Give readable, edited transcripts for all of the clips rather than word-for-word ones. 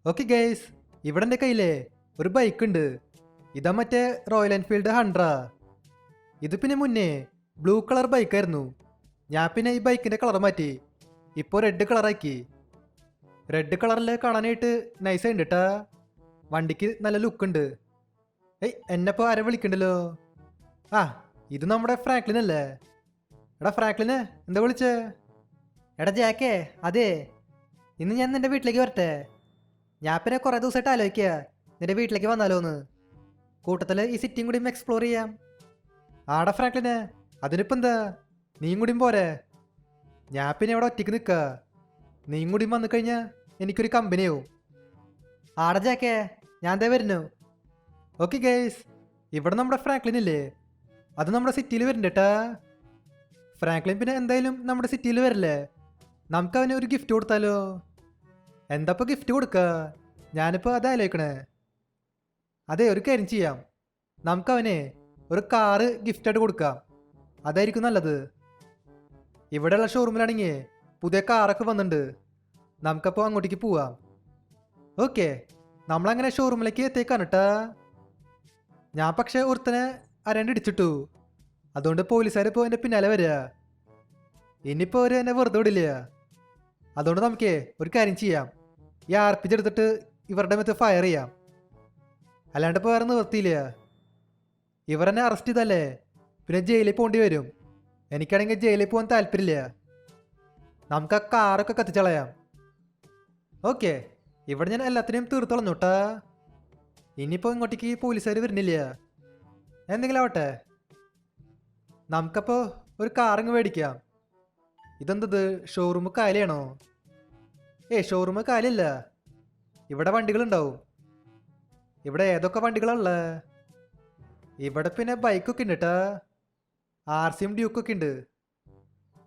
Okay guys, ഇവിടെ എൻ്റെ കയ്യിലേ ഒരു ബൈക്ക് ഉണ്ട്. ഇതാ മറ്റേ റോയൽ എൻഫീൽഡ് 100. ഇത് പിന്നെ മുന്നേ ബ്ലൂ കളർ ബൈക്കായിരുന്നു. ഞാൻ പിന്നെ ഈ ബൈക്കിൻ്റെ കളർ മാറ്റി, ഇപ്പോൾ റെഡ് കളറാക്കി. റെഡ് കളറിൽ കാണാനായിട്ട് നൈസ് ഉണ്ട് കേട്ടാ. വണ്ടിക്ക് നല്ല ലുക്ക് ഉണ്ട്. എന്നെപ്പോൾ ആരെ വിളിക്കണ്ടല്ലോ? ആ, ഇത് നമ്മുടെ ഫ്രാങ്ക്ലിൻ അല്ലേ? എടാ ഫ്രാങ്ക്ലിന്, എന്താ വിളിച്ചേ? എടാ ജാക്കേ, അതെ, ഇന്ന് ഞാൻ നിൻ്റെ വീട്ടിലേക്ക് വരട്ടെ. ഞാൻ പിന്നെ കുറേ ദിവസമായിട്ട് ആലോചിക്കുക നിന്റെ വീട്ടിലേക്ക് വന്നാലോന്ന്. കൂട്ടത്തിൽ ഈ സിറ്റിയും കൂടിയും എക്സ്പ്ലോർ ചെയ്യാം. ആടാ ഫ്രാങ്ക്ലിന്, അതിനിപ്പോൾ എന്താ, നീയും കൂടിയും പോരെ? ഞാൻ പിന്നെ ഇവിടെ ഒറ്റയ്ക്ക് നിൽക്കുക. നീയും കൂടിയും വന്നു കഴിഞ്ഞാൽ എനിക്കൊരു കമ്പനിയാവും. ആടാ ജാക്കേ, ഞാൻ ദേ വരുന്നു. ഓക്കെ ഗൈസ്, ഇവിടെ നമ്മുടെ ഫ്രാങ്ക്ലിൻ ഇല്ലേ, അത് നമ്മുടെ സിറ്റിയിൽ വരുന്നുണ്ട് കേട്ടാ. ഫ്രാങ്ക്ലിൻ പിന്നെ എന്തായാലും നമ്മുടെ സിറ്റിയിൽ വരില്ലേ, നമുക്ക് അവന് ഒരു ഗിഫ്റ്റ് കൊടുത്താലോ? എന്താപ്പോൾ ഗിഫ്റ്റ് കൊടുക്കുക? ഞാനിപ്പോൾ അത് ആലോചിക്കണേ. അതെ, ഒരു കാര്യം ചെയ്യാം, നമുക്കവനെ ഒരു കാറ് ഗിഫ്റ്റായിട്ട് കൊടുക്കാം. അതായിരിക്കും നല്ലത്. ഇവിടെയുള്ള ഷോറൂമിലാണെങ്കിൽ പുതിയ കാറൊക്കെ വന്നിട്ടുണ്ട്. നമുക്കപ്പോൾ അങ്ങോട്ടേക്ക് പോവാം. ഓക്കെ, നമ്മളങ്ങനെ ഷോറൂമിലേക്ക് എത്തിയേക്കാണ് കേട്ടാ. ഞാൻ പക്ഷേ ഒരുത്തനെ അരണ്ട് ഇടിച്ചിട്ടു. അതുകൊണ്ട് പോലീസുകാരിപ്പോൾ എൻ്റെ പിന്നാലെ വരിക. ഇനിയിപ്പോൾ അവർ എന്നെ വെറുതെ വിടില്ല. അതുകൊണ്ട് നമുക്ക് ഒരു കാര്യം ചെയ്യാം, ഈ RPG എടുത്തിട്ട് ഇവരുടെ മേത്ത് ഫയർ ചെയ്യാം. അല്ലാണ്ട് ഇപ്പോൾ വേറെ നിവർത്തിയില്ല. ഇവർ എന്നെ അറസ്റ്റ് ചെയ്തല്ലേ, പിന്നെ ജയിലിൽ പോകേണ്ടി വരും. എനിക്കാണെങ്കിൽ ജയിലിൽ പോകാൻ താല്പര്യമില്ല. നമുക്ക് ആ കാറൊക്കെ കത്തിച്ചളയാം. ഓക്കെ, ഇവിടെ ഞാൻ എല്ലാത്തിനെയും തീർത്തോളഞ്ഞു കേട്ടാ. ഇനിയിപ്പോൾ ഇങ്ങോട്ടേക്ക് പോലീസുകാർ വരുന്നില്ല. എന്തെങ്കിലും ആവട്ടെ, നമുക്കപ്പോൾ ഒരു കാറിങ് മേടിക്കാം. ഇതെന്തത്, ഷോറൂം കാലിയാണോ? ഷോറൂം കാലിയല്ല, ഇവിടെ വണ്ടികളുണ്ടാവും. ഇവിടെ ഏതൊക്കെ വണ്ടികളാണുള്ളത്? ഇവിടെ പിന്നെ ബൈക്കൊക്കെ ഉണ്ട് കേട്ടാ. RCയും ഡ്യൂക്കൊക്കെ ഉണ്ട്.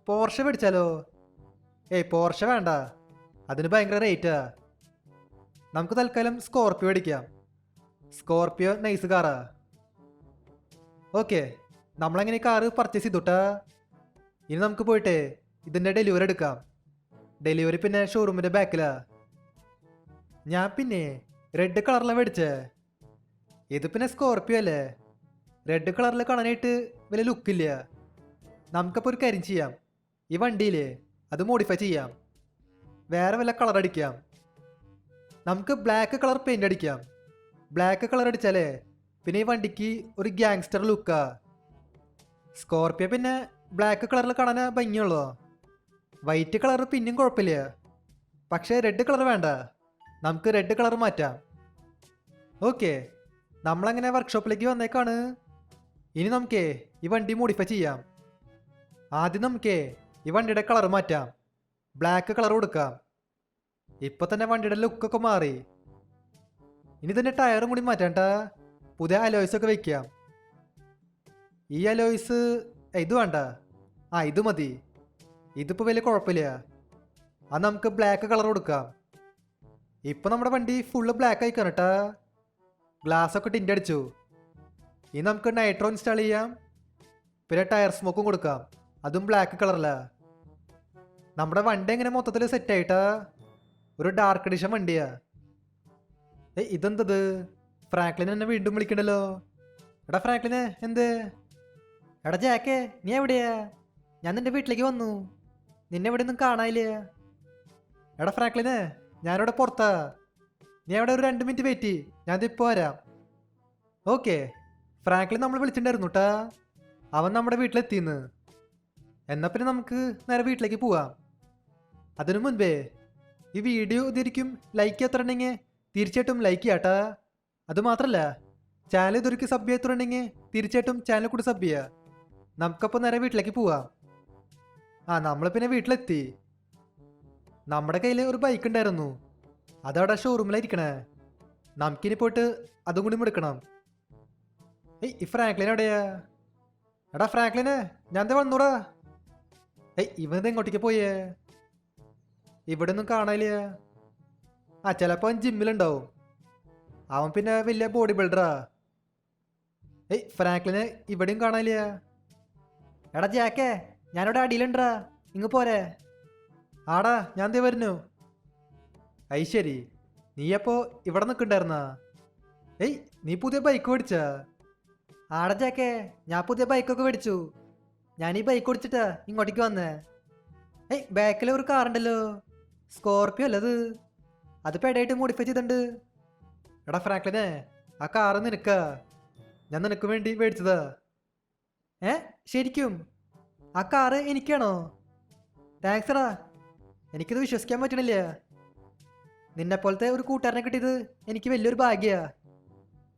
പോർഷ മേടിച്ചാലോ? പോർഷ വേണ്ട, അതിന് ഭയങ്കര റേറ്റാ. നമുക്ക് തൽക്കാലം സ്കോർപ്പിയോ മേടിക്കാം. സ്കോർപ്പിയോ നൈസ് കാറാ. ഓക്കെ, നമ്മളെങ്ങനെ കാറ് പർച്ചേസ് ചെയ്തുട്ടാ. ഇനി നമുക്ക് പോയിട്ട് ഇതിൻ്റെ ഡെലിവറി എടുക്കാം. ഡെലിവറി പിന്നെ ഷോറൂമിൻ്റെ ബാക്കിലാ. ഞാൻ പിന്നെ റെഡ് കളറിലാണ് മേടിച്ചേ. ഇത് പിന്നെ സ്കോർപ്പിയോ അല്ലേ, റെഡ് കളറിൽ കാണാനായിട്ട് വലിയ ലുക്കില്ല. നമുക്കപ്പോൾ ഒരു കാര്യം ചെയ്യാം, ഈ വണ്ടിയില്ലേ അത് മോഡിഫൈ ചെയ്യാം. വേറെ വല്ല കളർ അടിക്കാം. നമുക്ക് ബ്ലാക്ക് കളർ പെയിൻ്റ് അടിക്കാം. ബ്ലാക്ക് കളർ അടിച്ചാലേ പിന്നെ ഈ വണ്ടിക്ക് ഒരു ഗ്യാങ്സ്റ്റർ ലുക്കാ. സ്കോർപ്പിയോ പിന്നെ ബ്ലാക്ക് കളറിൽ കാണാൻ ഭംഗിയുള്ളോ. വൈറ്റ് കളർ പിന്നെയും കുഴപ്പമില്ല, പക്ഷേ റെഡ് കളർ വേണ്ട. നമുക്ക് റെഡ് കളർ മാറ്റാം. ഓക്കെ, നമ്മളങ്ങനെ വർക്ക്ഷോപ്പിലേക്ക് വന്നേക്കാണ്. ഇനി നമുക്ക് ഈ വണ്ടി മോഡിഫൈ ചെയ്യാം. ആദ്യം നമുക്ക് ഈ വണ്ടിയുടെ കളർ മാറ്റാം. ബ്ലാക്ക് കളർ കൊടുക്കാം. ഇപ്പൊ തന്നെ വണ്ടിയുടെ ലുക്കൊക്കെ മാറി. ഇനി തന്നെ ടയറും കൂടി മാറ്റാണ്ട. പുതിയ അലോയ്സ് ഒക്കെ വെക്കാം. ഈ അലോയ്സ് ഇത് വേണ്ട, ഇത് മതി. ഇതിപ്പോൾ വലിയ കുഴപ്പമില്ല. അത് നമുക്ക് ബ്ലാക്ക് കളർ കൊടുക്കാം. ഇപ്പം നമ്മുടെ വണ്ടി ഫുള്ള് ബ്ലാക്ക് ആയിക്കാണ് കേട്ടാ. ഗ്ലാസ്സൊക്കെ ടിൻ്റ് അടിച്ചു. ഇനി നമുക്ക് നൈട്രോ ഇൻസ്റ്റാൾ ചെയ്യാം. പിന്നെ ടയർ സ്മോക്കും കൊടുക്കാം, അതും ബ്ലാക്ക് കളറല്ല. നമ്മുടെ വണ്ടി എങ്ങനെ മൊത്തത്തിൽ സെറ്റായിട്ടാ. ഒരു ഡാർക്ക് എഡിഷൻ വണ്ടിയാ. ഇതെന്തത്, ഫ്രാങ്ക്ലിൻ എന്നെ വീണ്ടും വിളിക്കണ്ടല്ലോ. എടാ ഫ്രാങ്ക്ലിനെ, എന്ത്? എടാ ജാക്കേ, നീ എവിടെയാ? ഞാൻ നിന്റെ വീട്ടിലേക്ക് വന്നു, നിന്നെ ഇവിടെ ഒന്നും കാണാനില്ല. എടാ ഫ്രാങ്ക്ലിനെ, ഞാനിവിടെ പുറത്താ. നീ അവിടെ ഒരു 2 മിനിറ്റ് വെയിറ്റ്, ഞാൻ ഇപ്പോൾ വരാം. ഓക്കെ, ഫ്രാങ്ക്ലിൻ നമ്മൾ വിളിച്ചിട്ടുണ്ടായിരുന്നു കേട്ടാ. അവൻ നമ്മുടെ വീട്ടിലെത്തിന്ന്. എന്നാൽ പിന്നെ നമുക്ക് നേരെ വീട്ടിലേക്ക് പോവാം. അതിനു മുൻപേ ഈ വീഡിയോ ഇതൊരിക്കും ലൈക്ക് എത്രയുണ്ടെങ്കിൽ തീർച്ചയായിട്ടും ലൈക്ക് ചെയ്യാട്ടാ. അതുമാത്രമല്ല, ചാനൽ ഇതൊരിക്കും സബ് ചെയ്യത്തുണ്ടെങ്കിൽ തീർച്ചയായിട്ടും ചാനൽ കൂടി സബ് ചെയ്യുക. നമുക്കപ്പോൾ നേരെ വീട്ടിലേക്ക് പോവാം. നമ്മൾ പിന്നെ വീട്ടിലെത്തി. നമ്മുടെ കയ്യിൽ ഒരു ബൈക്ക് ഉണ്ടായിരുന്നു, അതവിടെ ഷോറൂമിലായിരിക്കണേ. നമുക്കിനി പോയിട്ട് അതും കൂടി എടുക്കണം. ഈ ഫ്രാങ്ക്ലിൻ എവിടെയാ? എടാ ഫ്രാങ്ക്ലിന്, ഞാൻ എന്താ വന്നൂടാ. ഇവനെന്താ ഇങ്ങോട്ടേക്ക് പോയേ? ഇവിടെ ഒന്നും കാണാനില്ല. ചിലപ്പോൾ അവൻ ജിമ്മിലുണ്ടാവും. അവൻ പിന്നെ വലിയ ബോഡി ബിൽഡറാ. ഫ്രാങ്ക്ലിന് ഇവിടെയും കാണാനില്ല. എടാ ജാക്കേ, ഞാനിവിടെ അടിയിലുണ്ടാ, ഇങ്ങ് പോരെ. ആടാ, ഞാൻ ദേ വരുന്നു. ശരി, നീ അപ്പോ ഇവിടെ നിൽക്കണ്ടായിരുന്നാ? ഏയ്, നീ പുതിയ ബൈക്ക് മേടിച്ചാ? ആടെ ജാക്കേ, ഞാൻ പുതിയ ബൈക്കൊക്കെ മേടിച്ചു. ഞാൻ ഈ ബൈക്ക് ഓടിച്ചിട്ടാ ഇങ്ങോട്ടേക്ക് വന്നേ. ഏയ്, ബാക്കിൽ ഒരു കാറുണ്ടല്ലോ, സ്കോർപ്പിയോ അല്ലത്? അത് പെടായിട്ട് മോഡിഫൈ ചെയ്തിട്ടുണ്ട്. എടാ ഫ്രാങ്ക്ലിനെ, ആ കാറ് നിനക്കാ. ഞാൻ നിനക്ക് വേണ്ടി മേടിച്ചതാ. ഏ, ശരിക്കും? ആ കാറ് എനിക്കാണോ? താങ്ക്സ് എടാ. എനിക്കിത് വിശ്വസിക്കാൻ പറ്റണില്ല. നിന്നെപ്പോലത്തെ ഒരു കൂട്ടുകാരനെ കിട്ടിയത് എനിക്ക് വലിയൊരു ഭാഗ്യമാണ്.